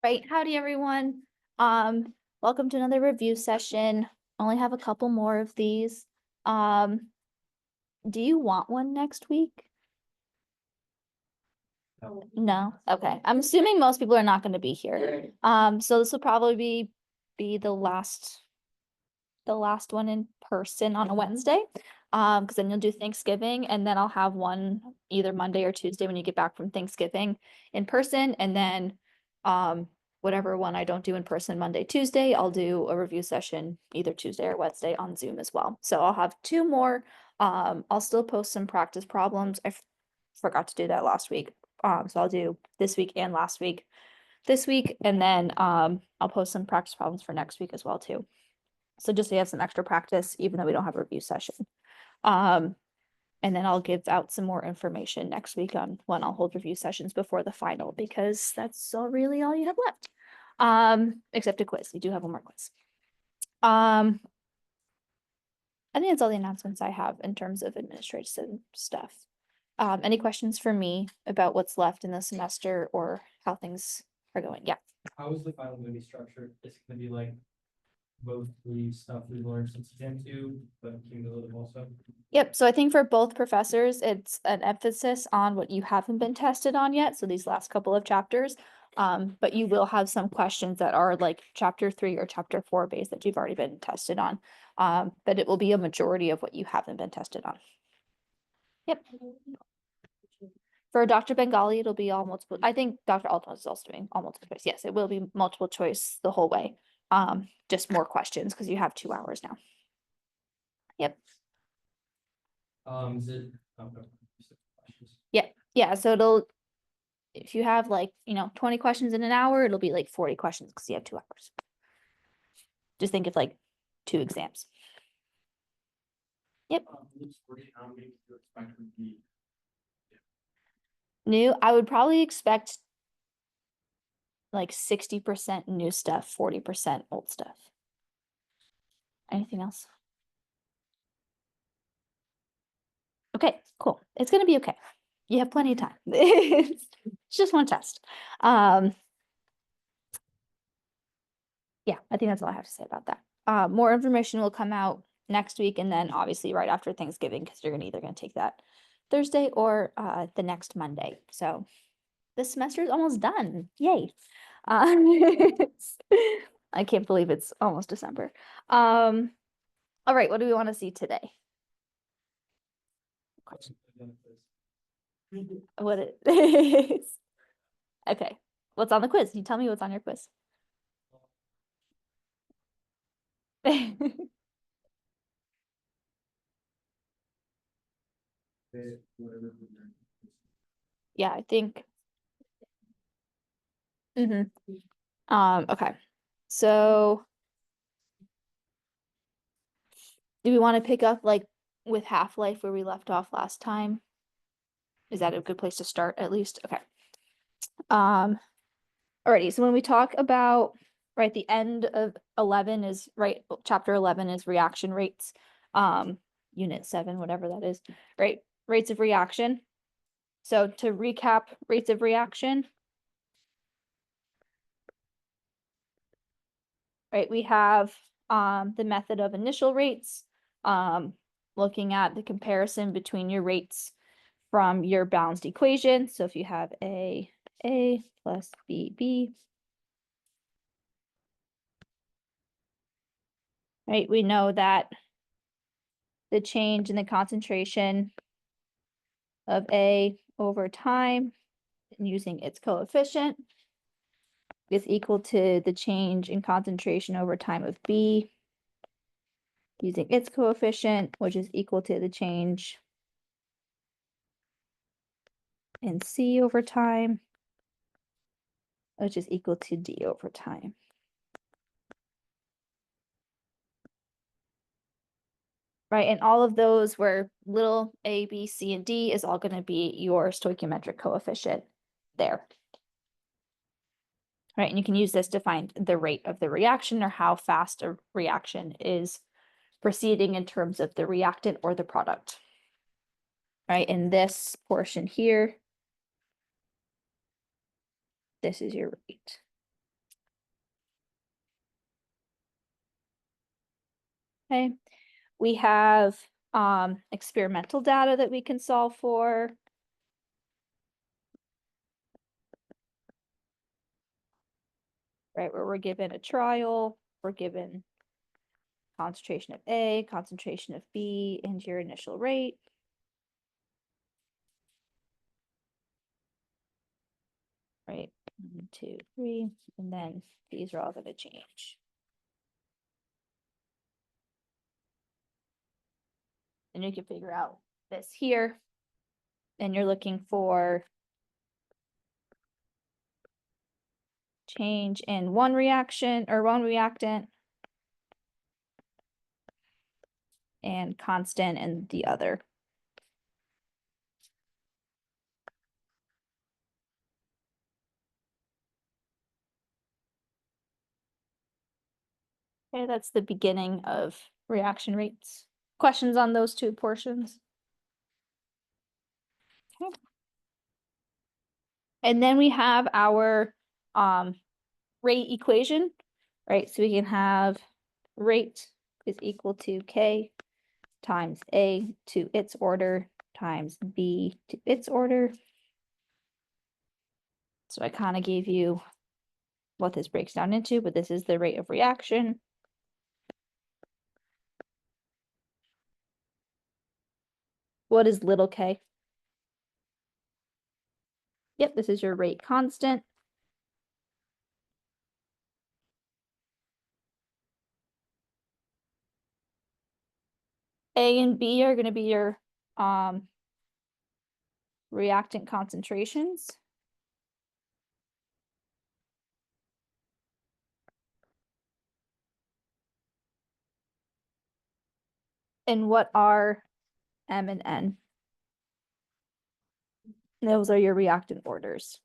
Right, howdy everyone. Welcome to another review session. Only have a couple more of these. Do you want one next week? No? Okay. I'm assuming most people are not going to be here. So this will probably be the last one in person on a Wednesday. Because then you'll do Thanksgiving and then I'll have one either Monday or Tuesday when you get back from Thanksgiving in person, and then whatever one I don't do in person Monday, Tuesday, I'll do a review session either Tuesday or Wednesday on Zoom as well. So I'll have two more. I'll still post some practice problems. I forgot to do that last week. So I'll do this week and last week this week, and then I'll post some practice problems for next week as well too. So just so you have some extra practice, even though we don't have a review session. And then I'll give out some more information next week on when I'll hold review sessions before the final, because that's really all you have left. Except a quiz. You do have one more quiz. I think that's all the announcements I have in terms of administrative stuff. Any questions for me about what's left in the semester or how things are going? Yeah. How is the final gonna be structured? Is it gonna be like both the stuff we learned since Gen 2, but cumulative also? Yep, so I think for both professors, it's an emphasis on what you haven't been tested on yet, so these last couple of chapters. But you will have some questions that are like chapter 3 or chapter 4 based that you've already been tested on. But it will be a majority of what you haven't been tested on. Yep. For Dr. Bengali, it'll be all multiple. I think Dr. Altman is also doing all multiple choice. Yes, it will be multiple choice the whole way. Just more questions because you have 2 hours now. Yep. Is it? Okay. Yeah, so it'll, if you have like, 20 questions in an hour, it'll be like 40 questions because you have 2 hours. Just think of like 2 exams. Yep. New, I would probably expect like 60% new stuff, 40% old stuff. Anything else? Okay, cool. It's gonna be okay. You have plenty of time. It's just one test. Yeah, I think that's all I have to say about that. More information will come out next week, and then obviously right after Thanksgiving, because you're either gonna take that Thursday or the next Monday. So this semester is almost done. Yay. I can't believe it's almost December. All right, what do we want to see today? What it is. Okay, what's on the quiz? You tell me what's on your quiz. Yeah, I think. Okay. So do we want to pick up like with Half-Life where we left off last time? Is that a good place to start at least? Okay. Alrighty, so when we talk about, right, the end of 11 is, right, chapter 11 is reaction rates, unit 7, whatever that is, right? Rates of reaction. So to recap rates of reaction, right, we have the method of initial rates, looking at the comparison between your rates from your balanced equation. So if you have A plus B, right, we know that the change in the concentration of A over time and using its coefficient is equal to the change in concentration over time of B using its coefficient, which is equal to the change in C over time, which is equal to D over time. Right, and all of those where little a, b, c, and d is all going to be your stoichiometric coefficient there. Right, and you can use this to find the rate of the reaction or how fast a reaction is proceeding in terms of the reactant or the product. Right, in this portion here, this is your rate. Okay, we have experimental data that we can solve for. Right, where we're given a trial, we're given concentration of A, concentration of B, and your initial rate. Right, 1, 2, 3, and then these are all going to change. And you can figure out this here. And you're looking for change in one reaction or one reactant and constant in the other. Okay, that's the beginning of reaction rates. Questions on those two portions? Okay. And then we have our rate equation, right? So we can have rate is equal to K times A to its order times B to its order. So I kind of gave you what this breaks down into, but this is the rate of reaction. What is little k? Yep, this is your rate constant. A and B are going to be your reactant concentrations. And what are M and N? Those are your reactant orders.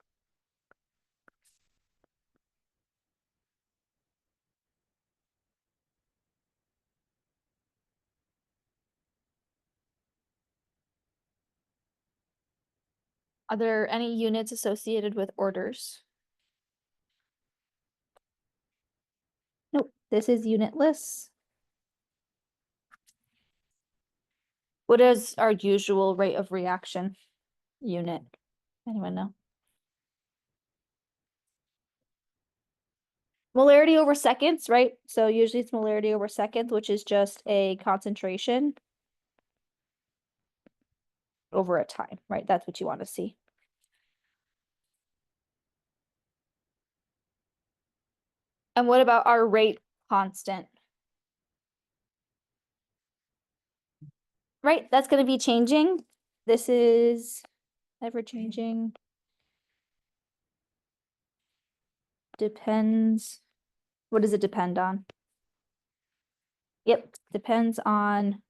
Are there any units associated with orders? Nope, this is unitless. What is our usual rate of reaction unit? Anyone know? Molarity over seconds, right? So usually it's molarity over seconds, which is just a concentration over a time, right? That's what you want to see. And what about our rate constant? Right, that's going to be changing. This is ever changing. Depends. What does it depend on? Yep, depends on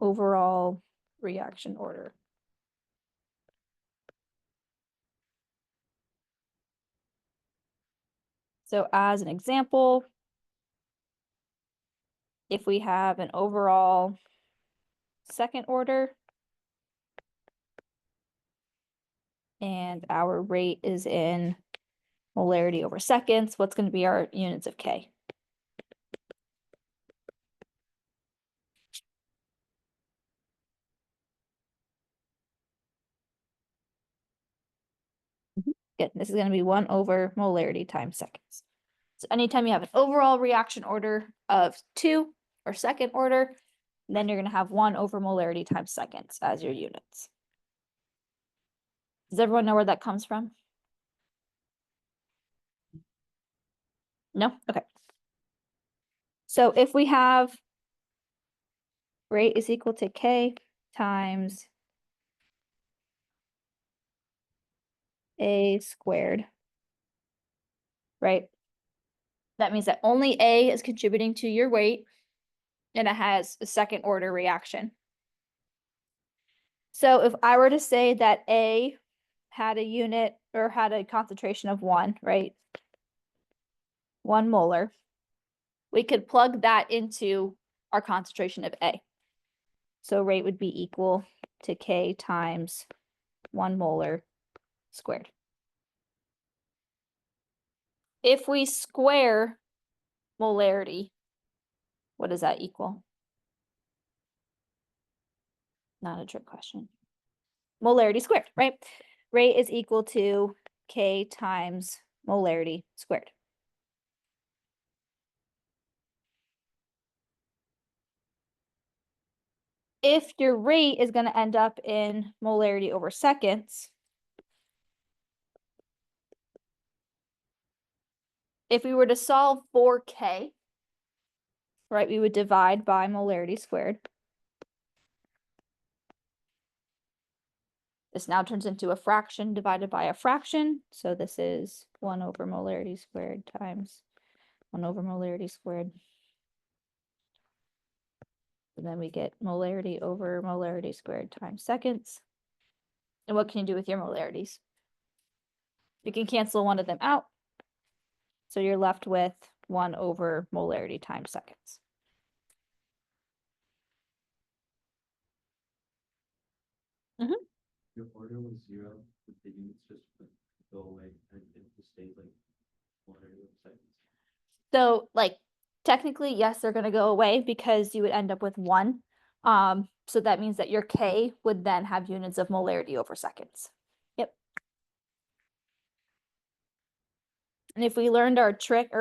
overall reaction order. So as an example, if we have an overall second order and our rate is in molarity over seconds, what's going to be our units of K? Good, this is going to be 1 over molarity times seconds. So anytime you have an overall reaction order of 2 or second order, then you're going to have 1 over molarity times seconds as your units. Does everyone know where that comes from? No? Okay. So if we have rate is equal to K times A squared, right? That means that only A is contributing to your weight and it has a second order reaction. So if I were to say that A had a unit or had a concentration of 1, right? 1 molar, we could plug that into our concentration of A. So rate would be equal to K times 1 molar squared. If we square molarity, What does that equal? Not a trick question. Molarity squared, right? Rate is equal to K times molarity squared. If your rate is going to end up in molarity over seconds, if we were to solve for K, right, we would divide by molarity squared. This now turns into a fraction divided by a fraction. So this is 1 over molarity squared times 1 over molarity squared. And then we get molarity over molarity squared times seconds. And what can you do with your molarities? You can cancel one of them out. So you're left with 1 over molarity times seconds. Your order was 0, but the units just go away and it just stays like 100 seconds. So like technically, yes, they're going to go away because you would end up with 1. So that means that your K would then have units of molarity over seconds. Yep. And if we learned our trick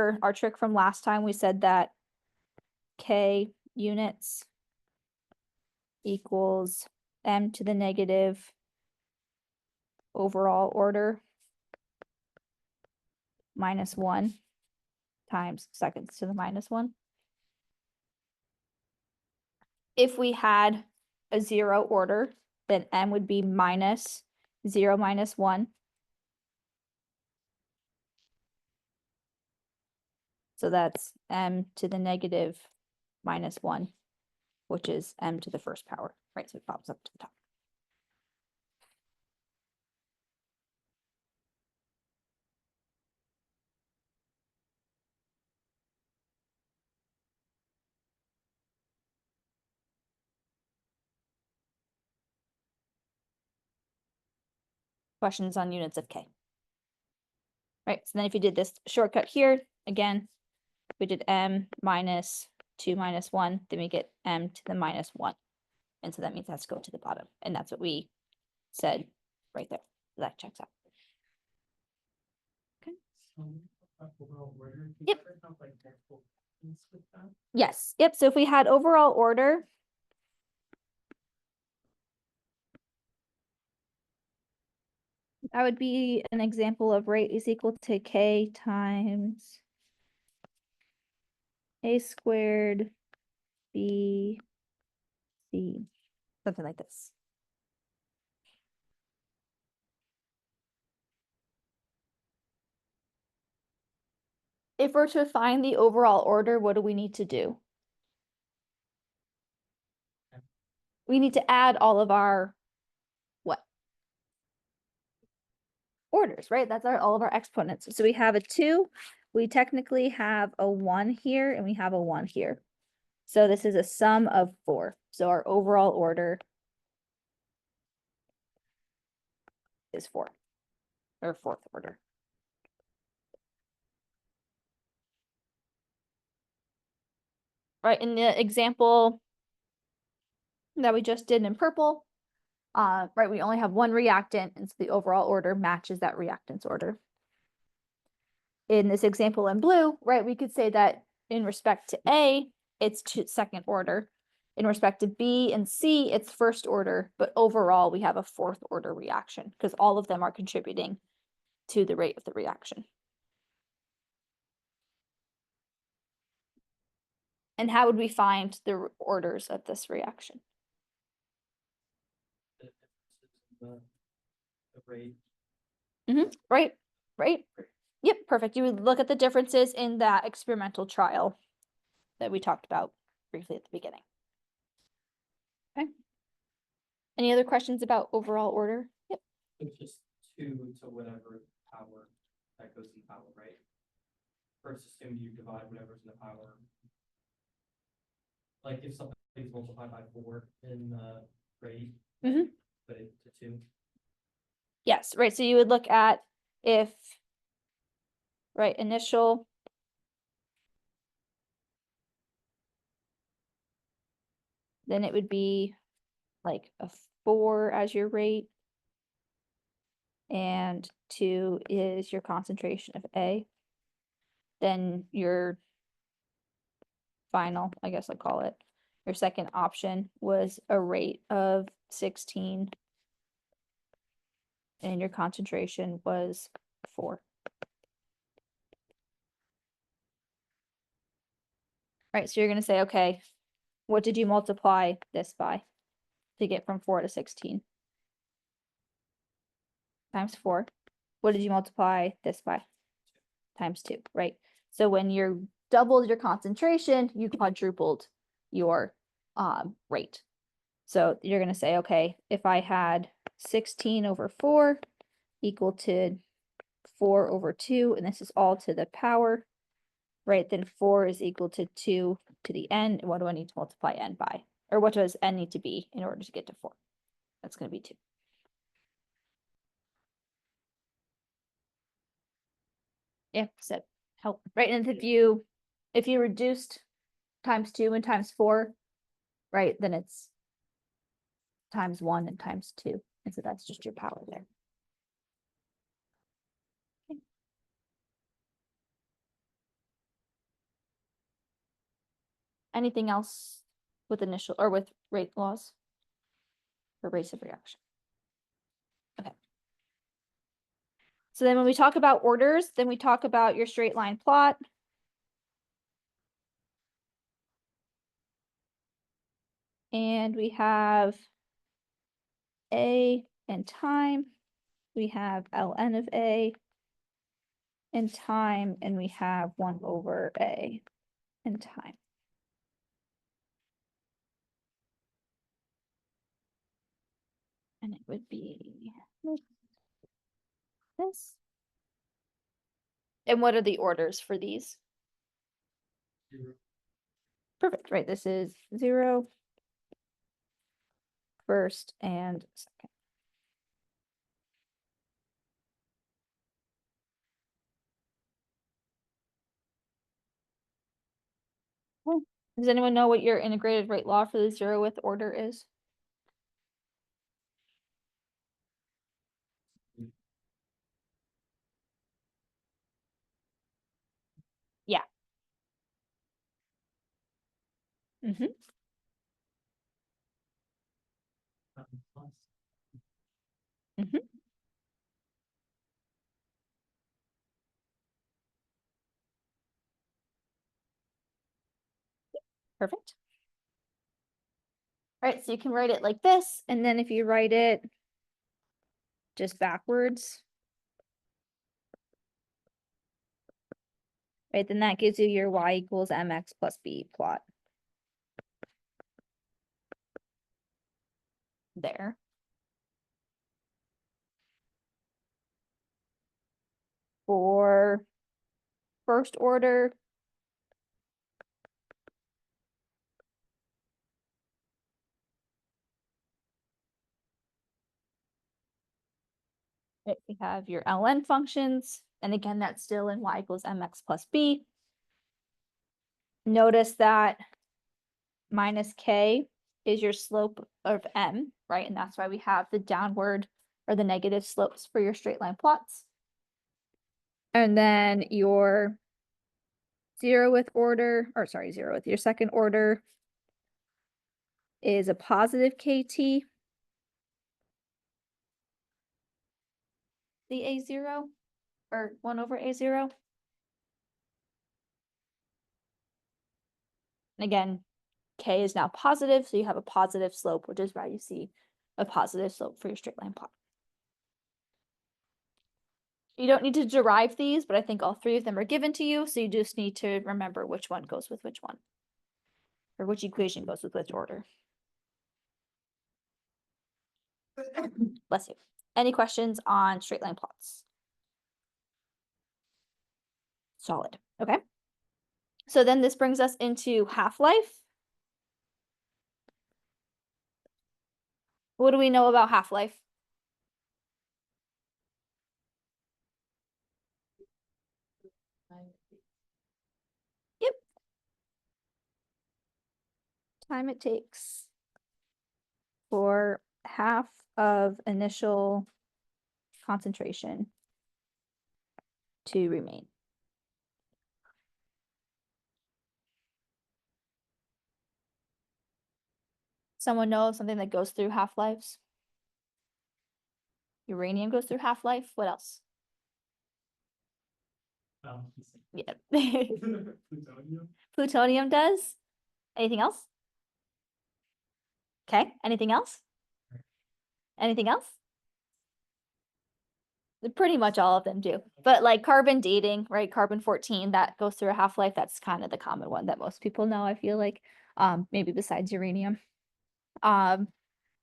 from last time, we said that K units equals m to the negative overall order minus 1 times seconds to the minus 1. If we had a 0 order, then m would be minus 0 minus 1. So that's m to the negative minus 1, which is m to the first power, right? So it pops up to the top. Questions on units of K. Right, so then if you did this shortcut here, again, we did m minus 2 minus 1, then we get m to the minus 1. And so that means it has to go to the bottom. And that's what we said right there. That checks out. Okay. Overall order, do you Yep. ever have like multiple things with that? Yes, yep, so if we had overall order, that would be an example of rate is equal to K times A squared B C, something like this. If we're to find the overall order, what do we need to do? We need to add all of our what? Orders, right? That's all of our exponents. So we have a 2, we technically have a 1 here, and we have a 1 here. So this is a sum of 4. So our overall order is 4, or 4th order. Right, in the example that we just did in purple, right, we only have 1 reactant, and so the overall order matches that reactant's order. In this example in blue, right, we could say that in respect to A, it's 2nd order. In respect to B and C, it's 1st order, but overall we have a 4th order reaction because all of them are contributing to the rate of the reaction. And how would we find the orders of this reaction? The differences in the rate. Right, right. Yep, perfect. You would look at the differences in that experimental trial that we talked about briefly at the beginning. Okay. Any other questions about overall order? Yep. It's just 2 to whatever power that goes in power, right? First, assume you divide whatever's in the power. Like if something's multiplied by 4 in the rate, put it to 2. Yes, right. So you would look at if, right, initial then it would be like a 4 as your rate. And 2 is your concentration of A. Then your final, I guess I'll call it, your second option was a rate of 16. And your concentration was 4. Right, so you're gonna say, okay, what did you multiply this by to get from 4 to 16? Times 4. What did you multiply this by? Times 2, right? So when you doubled your concentration, you quadrupled your rate. So you're gonna say, okay, if I had 16 over 4 equal to 4 over 2, and this is all to the power, right? Then 4 is equal to 2 to the n. What do I need to multiply n by? Or what does n need to be in order to get to 4? That's going to be 2. Yeah, so help, right? And if you reduced times 2 and times 4, right, then it's times 1 and times 2. And so that's just your power there. Okay. Anything else with initial or with rate laws or rates of reaction? Okay. So then when we talk about orders, then we talk about your straight line plot. And we have A and time. We have ln of A and time, and we have 1 over A and time. And it would be this. And what are the orders for these? Zero. Perfect, right? This is 0, first, and second. Okay. Does anyone know what your integrated rate law for the 0th order is? Yeah. Mm-hmm. Plus. Mm-hmm. Perfect. All right, so you can write it like this, and then if you write it just backwards, right, then that gives you your y equals mx plus b plot. There. For first order, we have your ln functions, and again, that's still in y equals mx plus b. Notice that minus k is your slope of m, right? And that's why we have the downward or the negative slopes for your straight line plots. And then your 0th order, or sorry, 0th, your second order is a positive kt, the a0, or 1 over a0. And again, k is now positive, so you have a positive slope, which is why you see a positive slope for your straight line plot. You don't need to derive these, but I think all 3 of them are given to you, so you just need to remember which one goes with which one, or which equation goes with which order. Bless you. Any questions on straight line plots? Solid. Okay. So then this brings us into half-life. What do we know about half-life? Yep. Time it takes for half of initial concentration to remain. Someone know of something that goes through half-lives? Uranium goes through half-life. What else? Yeah. Plutonium. Plutonium does. Anything else? Okay, anything else? Anything else? Pretty much all of them do, but like carbon dating, right? Carbon-14, that goes through a half-life. That's kind of the common one that most people know, I feel like, maybe besides uranium. But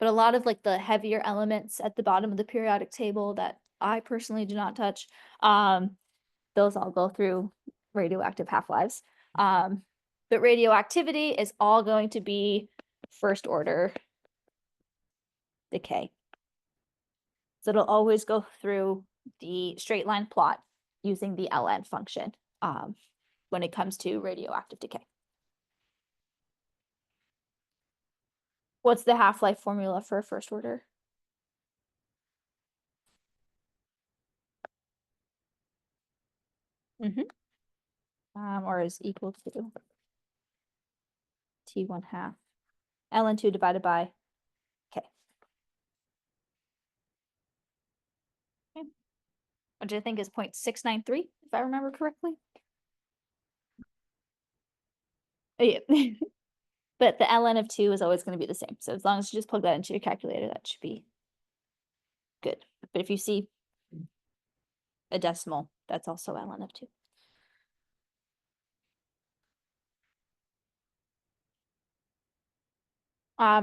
a lot of like the heavier elements at the bottom of the periodic table that I personally do not touch, those all go through radioactive half-lives. But radioactivity is all going to be first order decay. So it'll always go through the straight line plot using the ln function when it comes to radioactive decay. What's the half-life formula for first order? Or is equal to T1/2 ln2 divided by K. Okay. Which I think is 0.693, if I remember correctly. Yeah. But the ln of 2 is always going to be the same. So as long as you just plug that into your calculator, that should be good. But if you see a decimal, that's also ln of 2.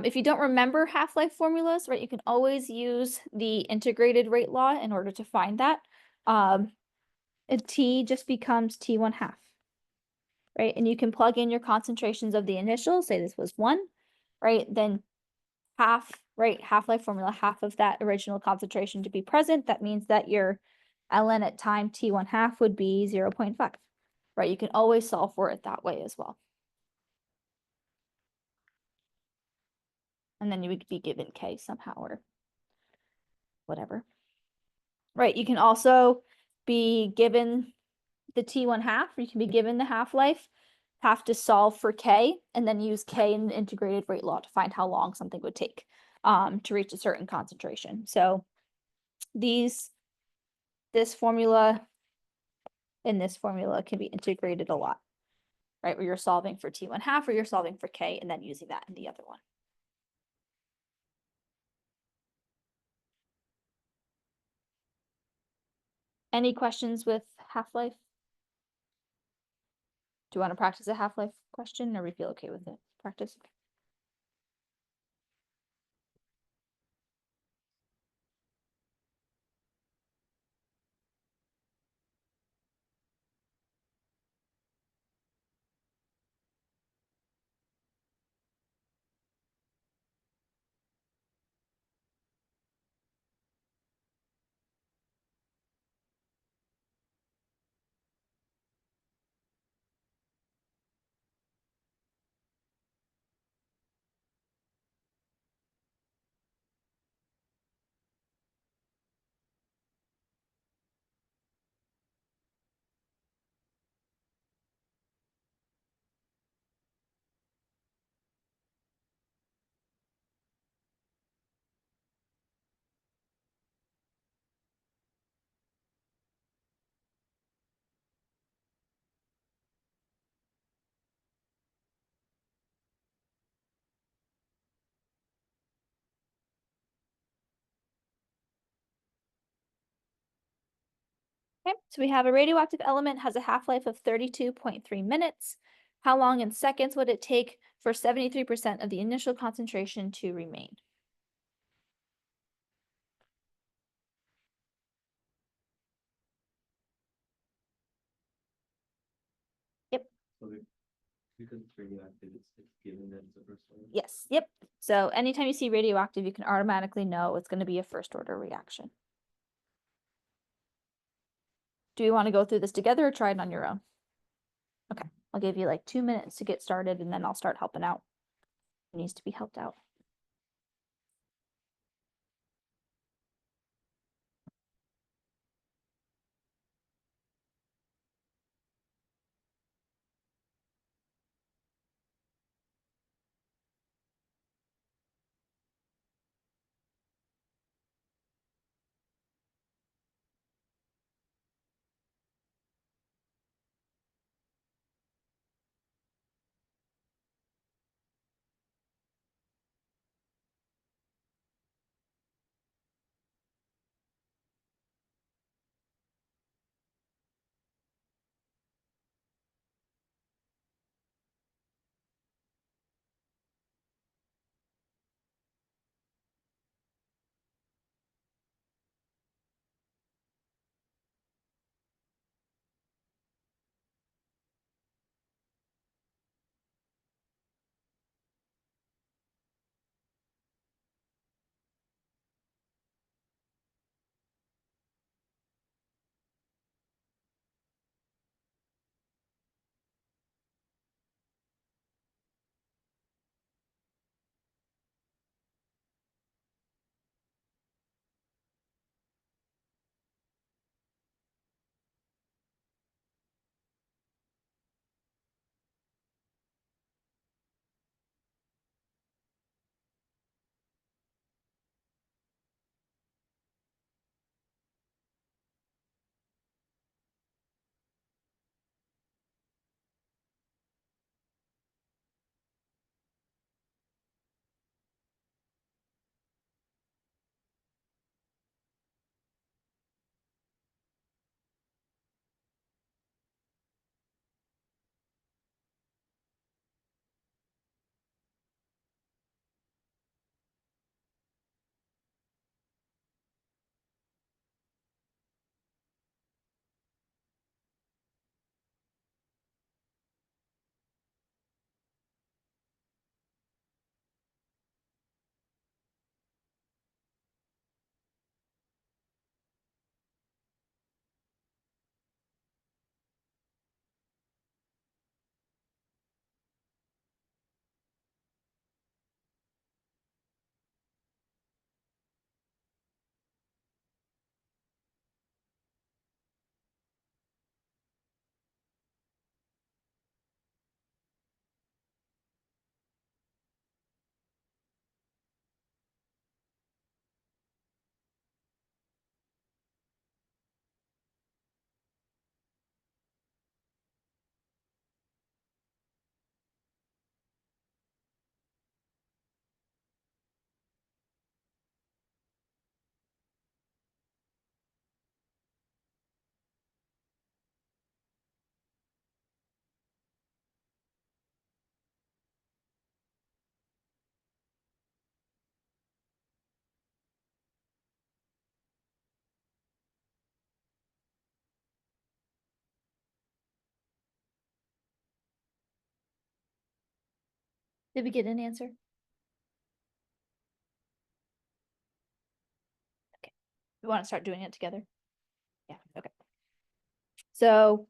If you don't remember half-life formulas, right, you can always use the integrated rate law in order to find that. A T just becomes T1/2, right? And you can plug in your concentrations of the initial, say this was 1, right? Then half, right, half-life formula, half of that original concentration to be present. That means that your ln at time T1/2 would be 0.5, right? You can always solve for it that way as well. And then you would be given K somehow or whatever. Right, you can also be given the T1/2, you can be given the half-life, have to solve for K, and then use K in the integrated rate law to find how long something would take to reach a certain concentration. So this formula and this formula can be integrated a lot, right? Where you're solving for T1/2 or you're solving for K and then using that in the other one. Any questions with half-life? Do you want to practice a half-life question or we feel okay with it? Practice? Okay, so we have a radioactive element has a half-life of 32.3 minutes. How long in seconds would it take for 73% of the initial concentration to remain? So because it's radioactive, it's given that it's a first order. Yes, yep. So anytime you see radioactive, you can automatically know it's going to be a first order reaction. Do you want to go through this together or try it on your own? Okay, I'll give you like 2 minutes to get started and then I'll start helping out. Who needs to be helped out. Did we get an answer? Okay, we want to start doing it together? Yeah, okay. So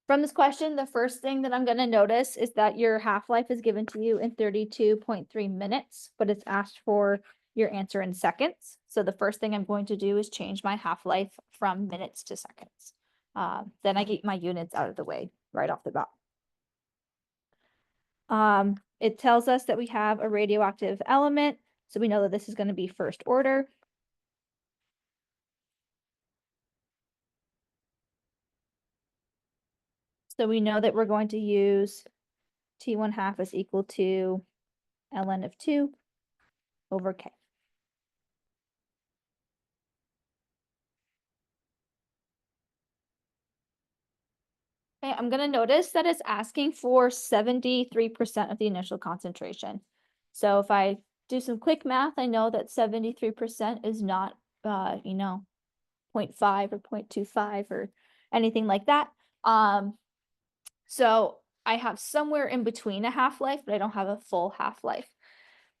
from this question, the first thing that I'm gonna notice is that your half-life is given to you in 32.3 minutes, but it's asked for your answer in seconds. So the first thing I'm going to do is change my half-life from minutes to seconds. Then I get my units out of the way right off the bat. It tells us that we have a radioactive element, so we know that this is going to be first order. So we know that we're going to use T1/2 is equal to ln of 2 over K. Okay, I'm gonna notice that it's asking for 73% of the initial concentration. So if I do some quick math, I know that 73% is not, 0.5 or 0.25 or anything like that. So I have somewhere in between a half-life, but I don't have a full half-life.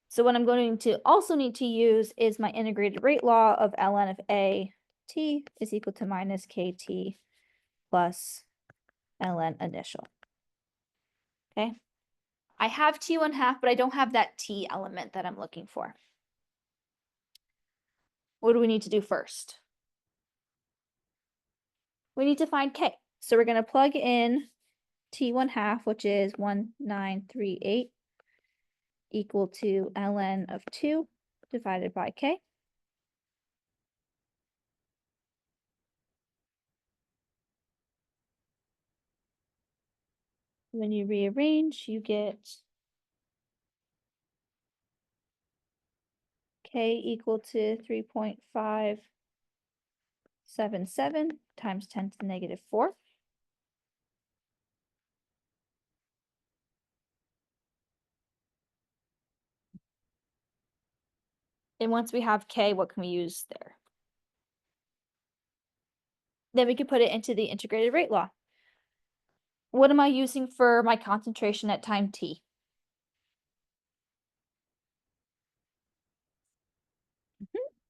So what I'm going to also need to use is my integrated rate law of ln of A t is equal to minus KT plus ln initial. Okay. I have T1/2, but I don't have that T element that I'm looking for. What do we need to do first? We need to find K. So we're going to plug in T1/2, which is 1938 equal to ln of 2 divided by K. When you rearrange, you get K equal to 3.577 times 10 to the negative 4. And once we have K, what can we use there? Then we can put it into the integrated rate law. What am I using for my concentration at time t?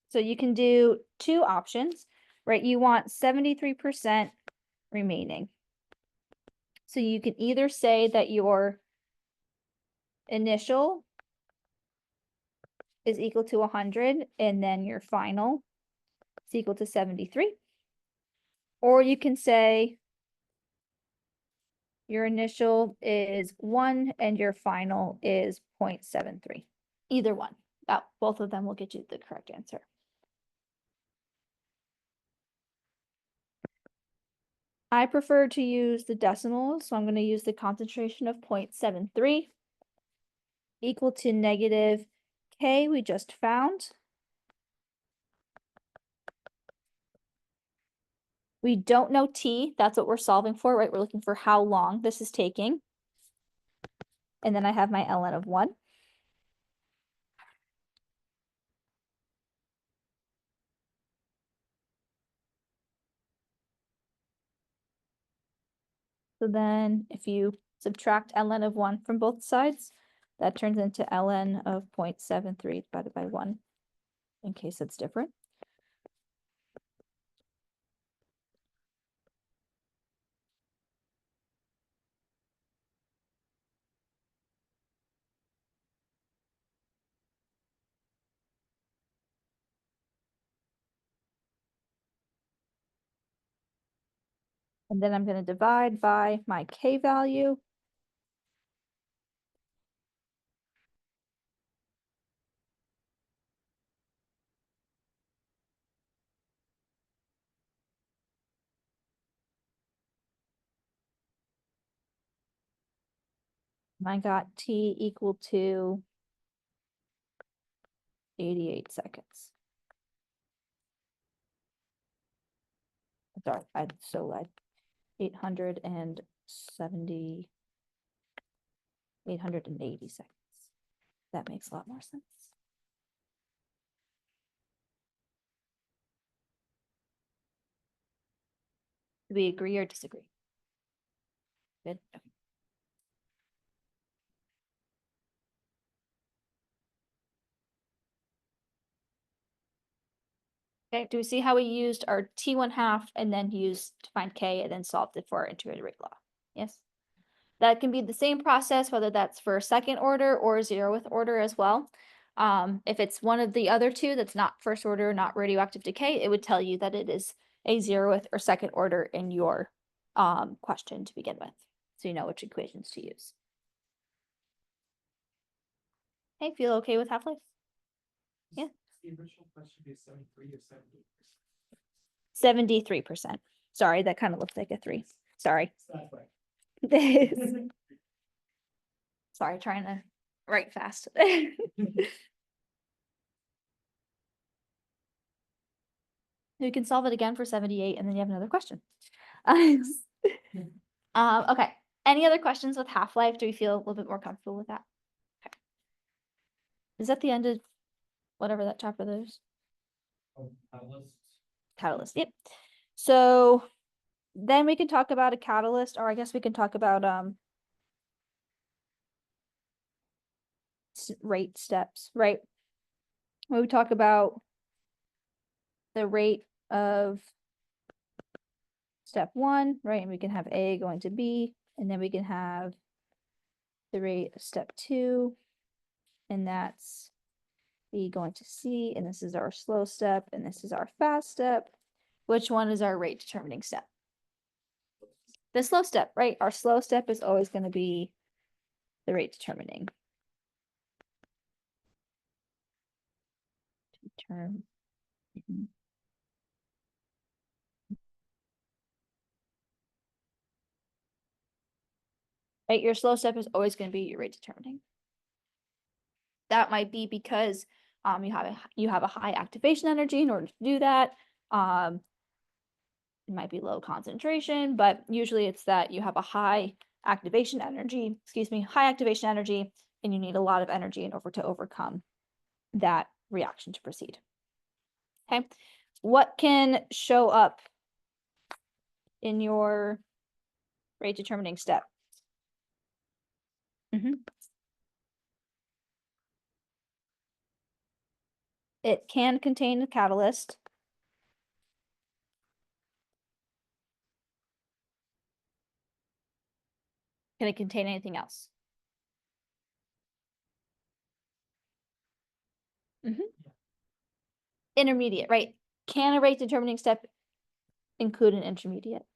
So you can do two options, right? You want 73% remaining. So you can either say that your initial is equal to 100 and then your final is equal to 73. Or you can say your initial is 1 and your final is 0.73. Either one. Both of them will get you the correct answer. I prefer to use the decimals, so I'm going to use the concentration of 0.73 equal to negative K we just found. We don't know T, that's what we're solving for, right? We're looking for how long this is taking. And then I have my ln of 1. So then if you subtract ln of 1 from both sides, that turns into ln of 0.73 divided by 1, in case it's different. And then I'm going to divide by my K value. I got T equal to 88 seconds. Sorry, I 870, 880 seconds. That makes a lot more sense. Do we agree or disagree? Good. Okay. Okay, do we see how we used our T1/2 and then used to find K and then solved it for our integrated rate law? Yes. That can be the same process, whether that's for second order or 0th order as well. If it's one of the other two that's not first order, not radioactive decay, it would tell you that it is a 0th or second order in your question to begin with. So you know which equations to use. Hey, feel okay with half-life? Yeah. The original question is 73 or 78%. 73%. Sorry, that kind of looks like a 3. Sorry. That's right. Sorry, trying to write fast. You can solve it again for 78 and then you have another question. Okay. Any other questions with half-life? Do we feel a little bit more comfortable with that? Okay. Is that the end of whatever that chapter is? Oh, catalyst. Catalyst, yep. So then we can talk about a catalyst, or I guess we can talk about rate steps, right? When we talk about the rate of step 1, right? And we can have A going to B, and then we can have the rate of step 2, and that's B going to C, and this is our slow step, and this is our fast step. Which one is our rate determining step? The slow step, right? Our slow step is always going to be the rate determining. Term. Right, your slow step is always going to be your rate determining. That might be because you have a high activation energy in order to do that. It might be low concentration, but usually it's that you have a high activation energy, and you need a lot of energy in order to overcome that reaction to proceed. Okay, what can show up in your rate determining step? It can contain a catalyst. Can it contain anything else? Intermediate, right? Can a rate determining step include an intermediate?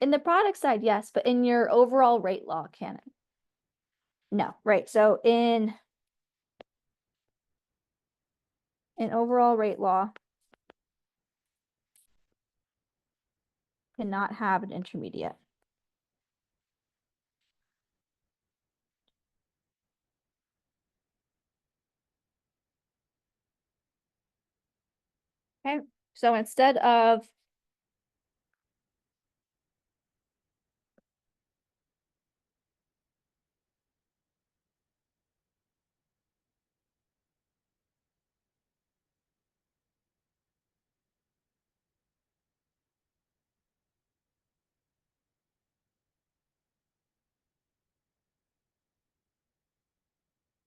In the product side, yes, but in your overall rate law, can it? No, right? So in overall rate law, cannot have an intermediate. Okay, so instead of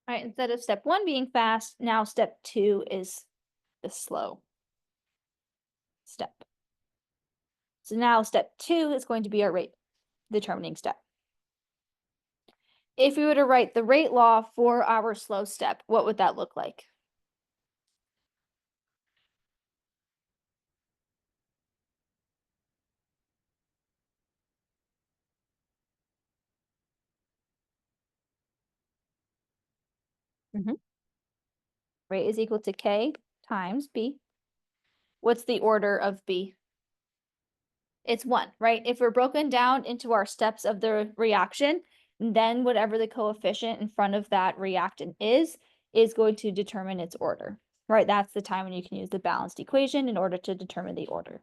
instead of step 1 being fast, now step 2 is the slow step. So now step 2 is going to be our rate determining step. If we were to write the rate law for our slow step, what would that look like? Rate is equal to K times B. What's the order of B? It's 1, right? If we're broken down into our steps of the reaction, then whatever the coefficient in front of that reactant is going to determine its order, right? That's the time when you can use the balanced equation in order to determine the order.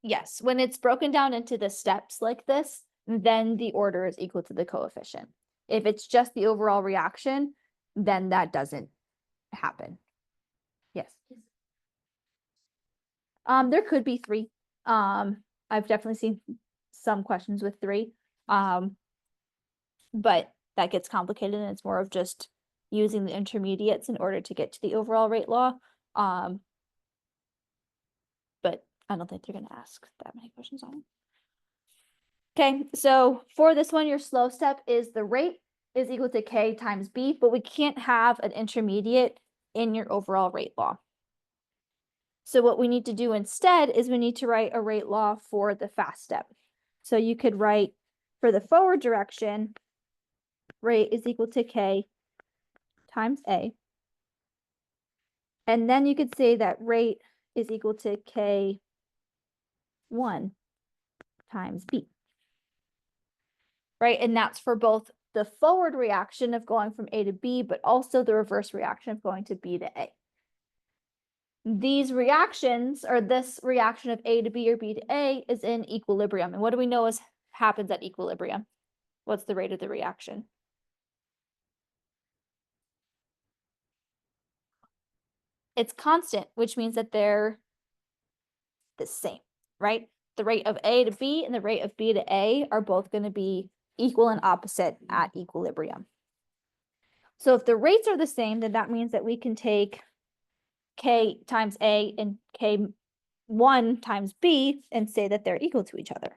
Yes, when it's broken down into the steps like this, then the order is equal to the coefficient. If it's just the overall reaction, then that doesn't happen. Yes. There could be 3. I've definitely seen some questions with 3. But that gets complicated and it's more of just using the intermediates in order to get to the overall rate law. But I don't think they're gonna ask that many questions on it. Okay, so for this one, your slow step is the rate is equal to K times B, but we can't have an intermediate in your overall rate law. So what we need to do instead is we need to write a rate law for the fast step. So you could write for the forward direction, rate is equal to K times A. And then you could say that rate is equal to K1 times B. Right? And that's for both the forward reaction of going from A to B, but also the reverse reaction of going to B to A. These reactions, or this reaction of A to B or B to A, is in equilibrium. And what do we know happens at equilibrium? What's the rate of the reaction? It's constant, which means that they're the same, right? The rate of A to B and the rate of B to A are both going to be equal and opposite at equilibrium. So if the rates are the same, then that means that we can take K times A and K1 times B and say that they're equal to each other.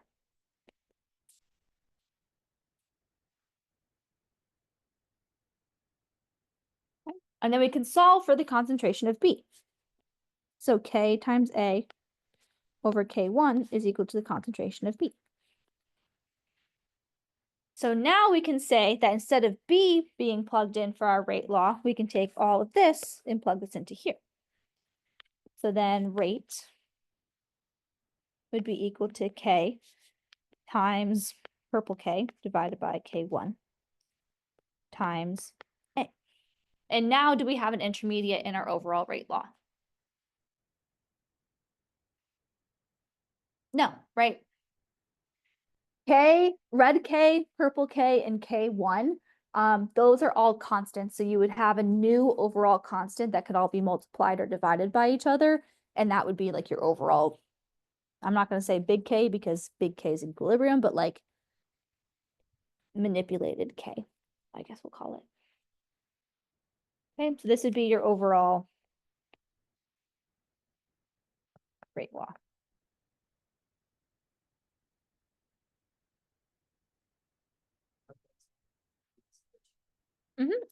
Okay. And then we can solve for the concentration of B. So K times A over K1 is equal to the concentration of B. So now we can say that instead of B being plugged in for our rate law, we can take all of this and plug this into here. So then rate would be equal to K times purple K divided by K1 times A. And now do we have an intermediate in our overall rate law? No, right? K, red K, purple K, and K1, those are all constants. So you would have a new overall constant that could all be multiplied or divided by each other. And that would be like your overall, I'm not going to say big K because big K is equilibrium, but like manipulated K, I guess we'll call it. Okay, so this would be your overall rate law.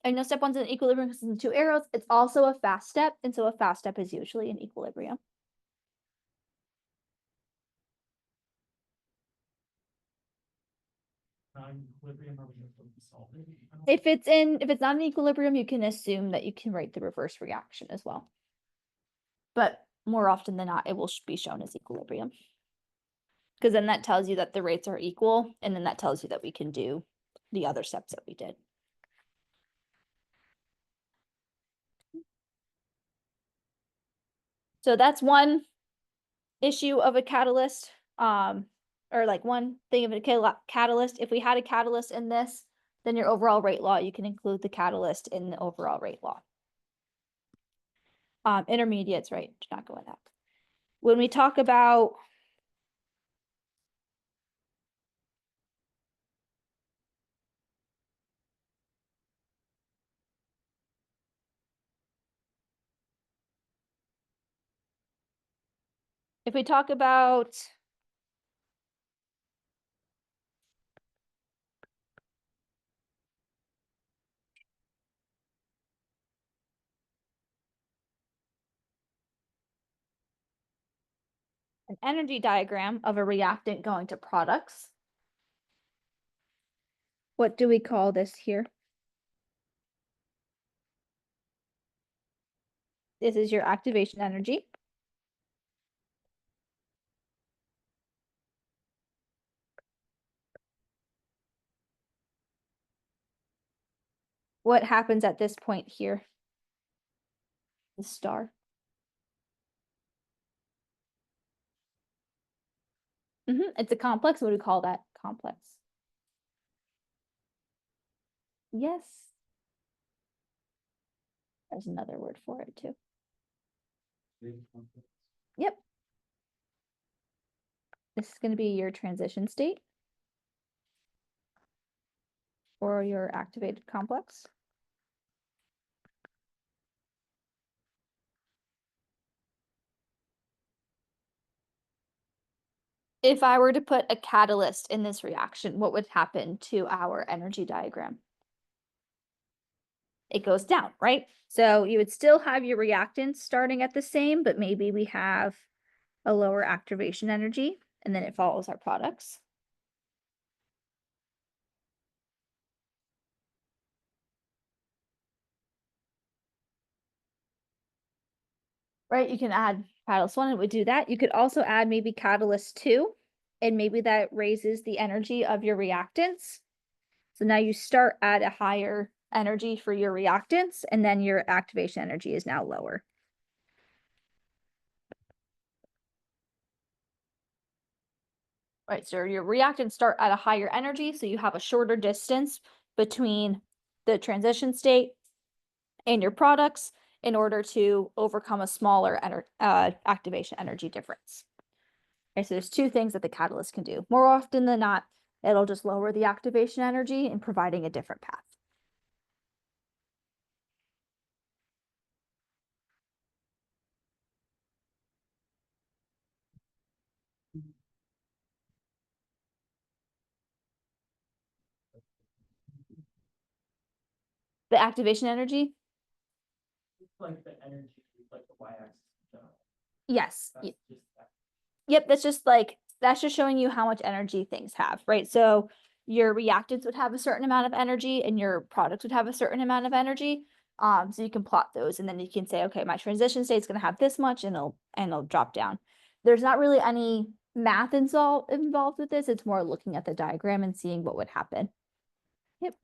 I know step 1's in equilibrium because it's in 2 arrows. It's also a fast step, and so a fast step is usually in equilibrium. Non-equilibrium, are we going to solve it? If it's not in equilibrium, you can assume that you can write the reverse reaction as well. But more often than not, it will be shown as equilibrium. Because then that tells you that the rates are equal, and then that tells you that we can do the other steps that we did. So that's one issue of a catalyst, or like one thing of a catalyst. If we had a catalyst in this, then your overall rate law, you can include the catalyst in the overall rate law. Intermediates, right, do not go in that. When we talk about if we talk about an energy diagram of a reactant going to products, what do we call this here? This is your activation energy. What happens at this point here? The star. It's a complex. What do we call that? Complex. Yes. There's another word for it too. Yep. This is going to be your transition state or your activated complex. If I were to put a catalyst in this reaction, what would happen to our energy diagram? It goes down, right? So you would still have your reactants starting at the same, but maybe we have a lower activation energy, and then it follows our products. Right, you can add catalyst 1, it would do that. You could also add maybe catalyst 2, and maybe that raises the energy of your reactants. So now you start at a higher energy for your reactants, and then your activation energy is now lower. Right, so your reactants start at a higher energy, so you have a shorter distance between the transition state and your products in order to overcome a smaller activation energy difference. Okay, so there's two things that the catalyst can do. More often than not, it'll just lower the activation energy and providing a different path. The activation energy? Like the energy, like the y-axis. Yes. That's just that. Yep, that's just showing you how much energy things have, right? So your reactants would have a certain amount of energy and your products would have a certain amount of energy. So you can plot those and then you can say, okay, my transition state is going to have this much and it'll drop down. There's not really any math involved with this. It's more looking at the diagram and seeing what would happen. Yep.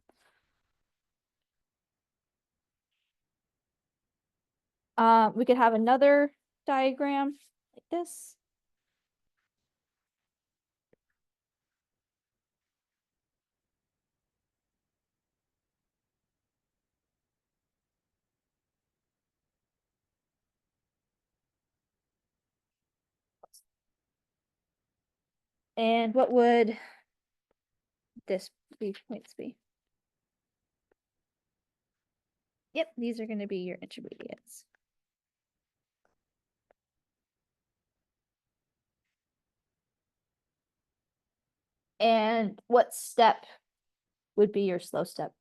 We could have another diagram like this. And what would this these points be? Yep, these are going to be your intermediates. And what step would be your slow step?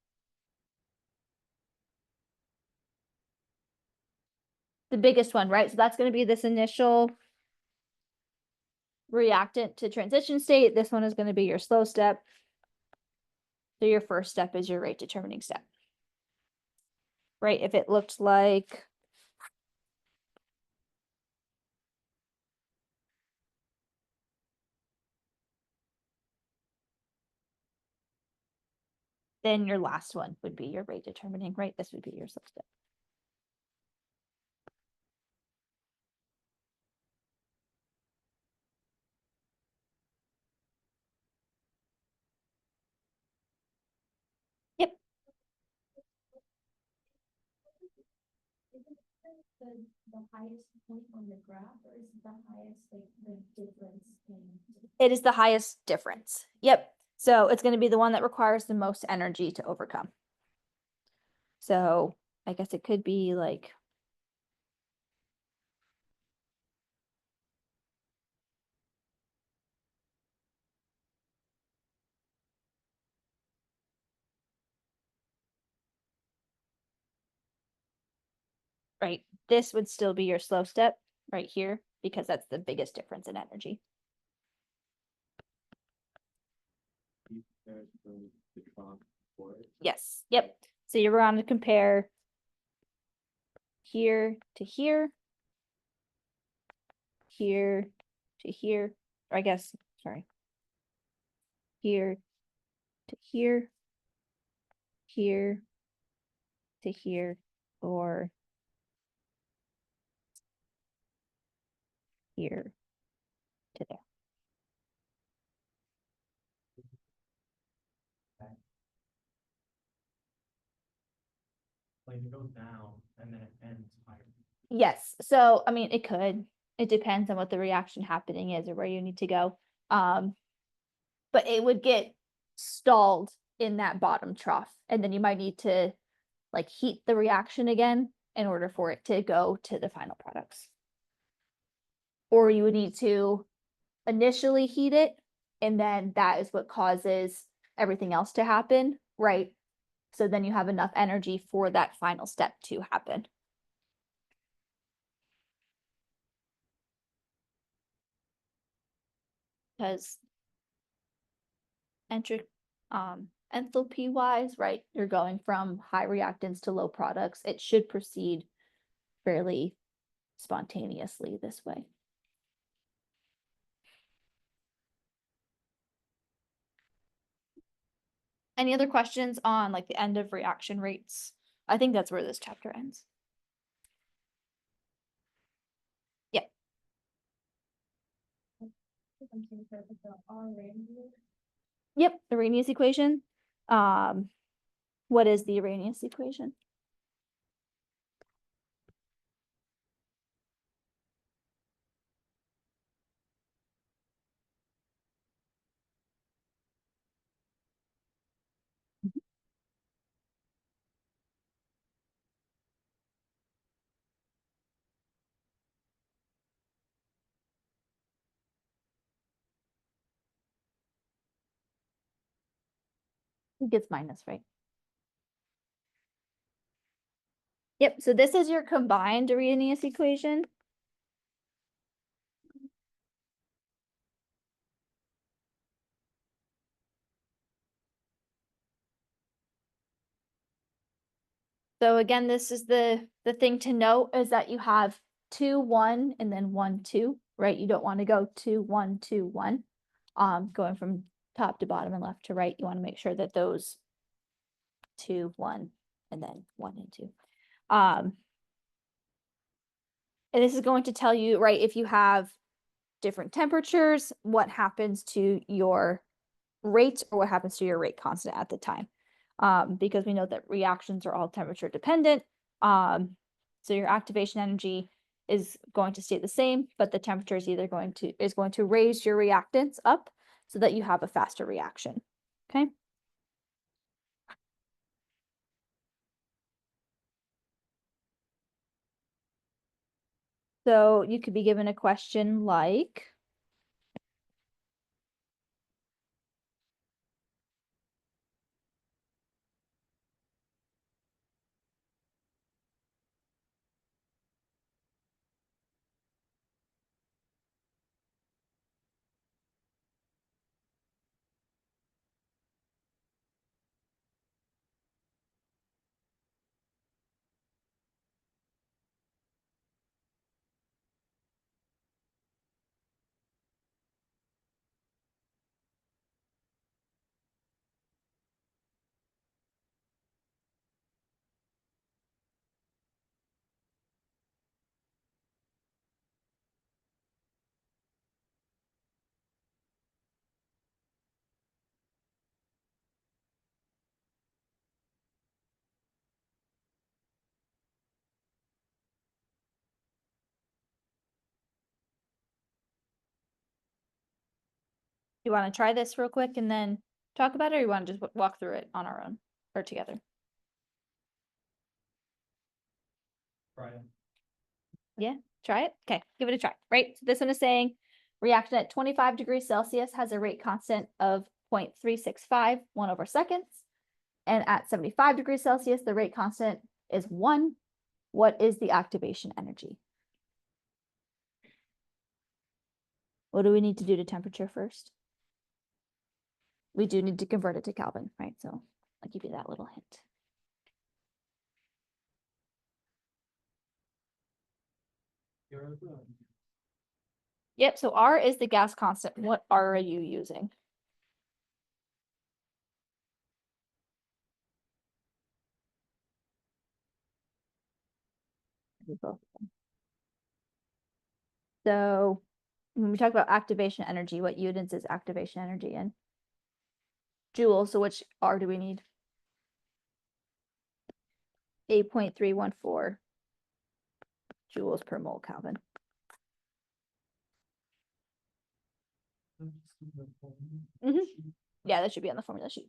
The biggest one, right? So that's going to be this initial reactant to transition state. This one is going to be your slow step. So your first step is your rate determining step. Right? If it looked like then your last one would be your rate determining, right? This would be your slow step. Yep. The highest point on the graph, or is it the highest, like, the difference in? It is the highest difference. Yep. So it's going to be the one that requires the most energy to overcome. So I guess it could be like right. This would still be your slow step right here because that's the biggest difference in energy. There's the trough for it. Yes. Yep. So you're going to compare here to here, here to here, or I guess, sorry, here to here, here to here, or here to there. Like it goes down and then it ends higher. Yes, so I mean, it could. It depends on what the reaction happening is or where you need to go. But it would get stalled in that bottom trough, and then you might need to like heat the reaction again in order for it to go to the final products. Or you would need to initially heat it, and then that is what causes everything else to happen, right? So then you have enough energy for that final step to happen. Because enthalpy wise, right, you're going from high reactants to low products. It should proceed fairly spontaneously this way. Any other questions on like the end of reaction rates? I think that's where this chapter ends. I'm saying for the R ranges. Yep, Arrhenius equation. What is the Arrhenius equation? It gets minus, right? Yep, so this is your combined Arrhenius equation. So again, this is the thing to note is that you have 2, 1, and then 1, 2, right? You don't want to go 2, 1, 2, 1. Going from top to bottom and left to right, you want to make sure that those 2, 1, and then 1 and 2. And this is going to tell you, right, if you have different temperatures, what happens to your rate or what happens to your rate constant at the time. Because we know that reactions are all temperature dependent. So your activation energy is going to stay the same, but the temperature is either going to raise your reactants up so that you have a faster reaction. Okay. So you could be given a question like, you want to try this real quick and then talk about it, or you want to just walk through it on our own or together? Brian, Try it. Okay, give it a try. Right. So this one is saying reaction at 25 degrees Celsius has a rate constant of 0.365, 1/seconds. And at 75 degrees Celsius, the rate constant is 1. What is the activation energy? What do we need to do to temperature first? We do need to convert it to Kelvin, right? So I'll give you that little hint. you're Yep, so R is the gas constant. What R are you using? So when we talk about activation energy, what units is activation energy in? Joules, so which R do we need? 8.314 joules per mole Kelvin. Yeah, that should be on the formula sheet.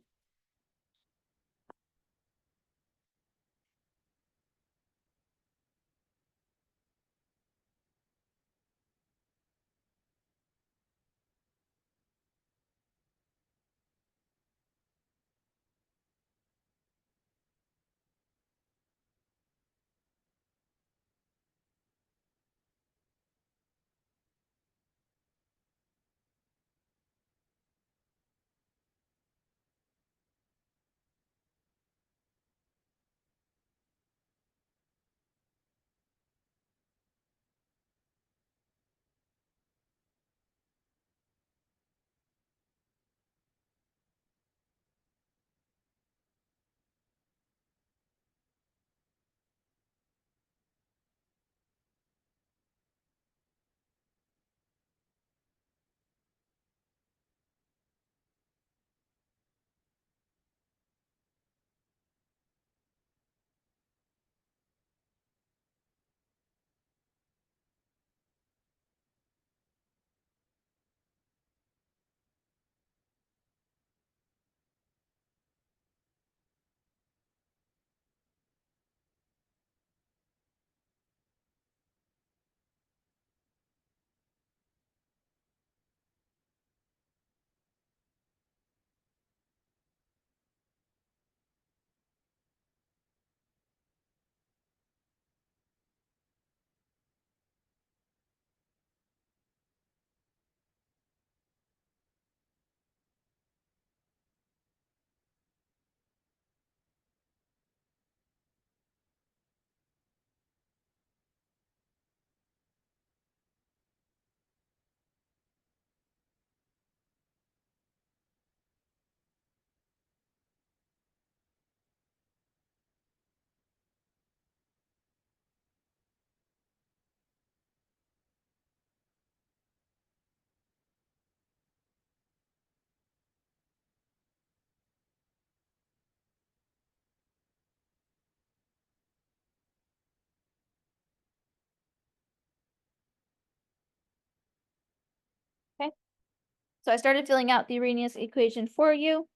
So I started filling out the Arrhenius equation for you.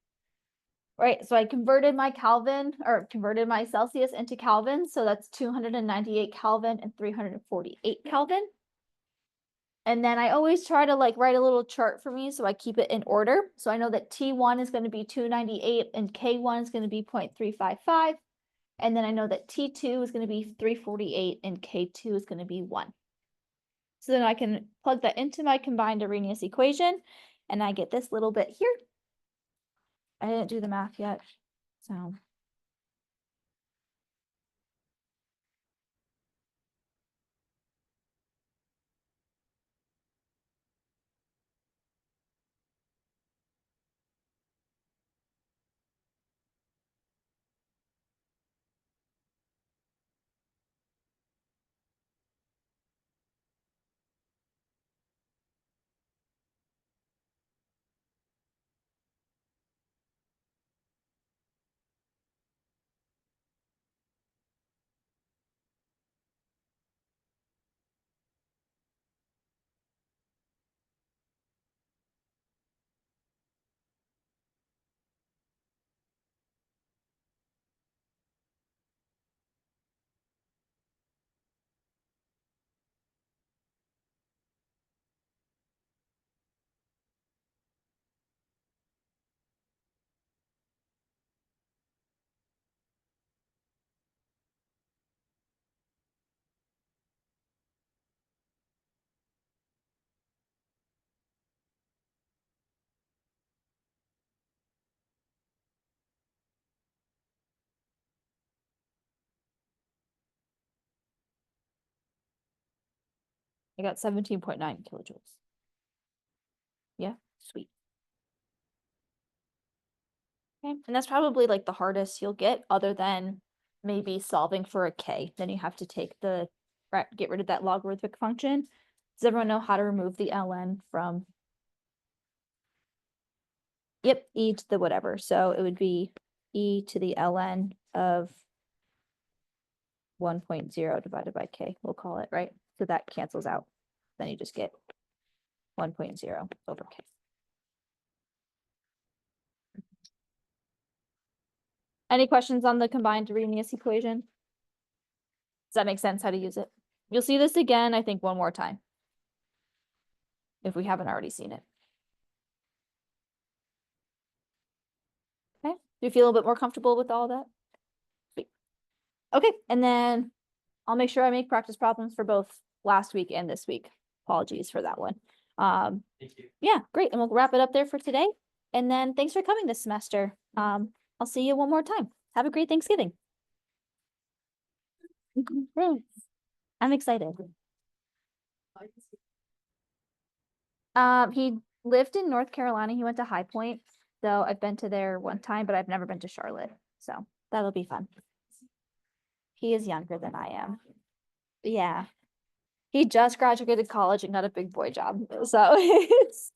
Right, so I converted my Kelvin or converted my Celsius into Kelvin. So that's 298 Kelvin and 348 Kelvin. And then I always try to like write a little chart for me so I keep it in order. So I know that T1 is going to be 298 and K1 is going to be 0.355. And then I know that T2 is going to be 348 and K2 is going to be 1. So then I can plug that into my combined Arrhenius equation and I get this little bit here. I didn't do the math yet, so. I got 17.9 kilojoules. Yeah, sweet. Okay, and that's probably like the hardest you'll get other than maybe solving for a K. Then you have to take the, get rid of that logarithmic function. Does everyone know how to remove the ln from? Yep, e to the whatever. So it would be e to the ln of 1.0 divided by k, we'll call it, right? So that cancels out. Then you just get 1.0 over k. Any questions on the combined Arrhenius equation? Does that make sense how to use it? You'll see this again, I think, one more time. If we haven't already seen it. Okay, do you feel a little bit more comfortable with all that? Sweet. Okay, and then I'll make sure I make practice problems for both last week and this week. Apologies for that one. Thank you. Yeah, great. And we'll wrap it up there for today. And then thanks for coming this semester. I'll see you one more time. Have a great Thanksgiving. Thanks. I'm excited. He lived in North Carolina. He went to High Point. So I've been to there one time, but I've never been to Charlotte. So that'll be fun. He is younger than I am. Yeah. He just graduated college and got a big boy job. So it's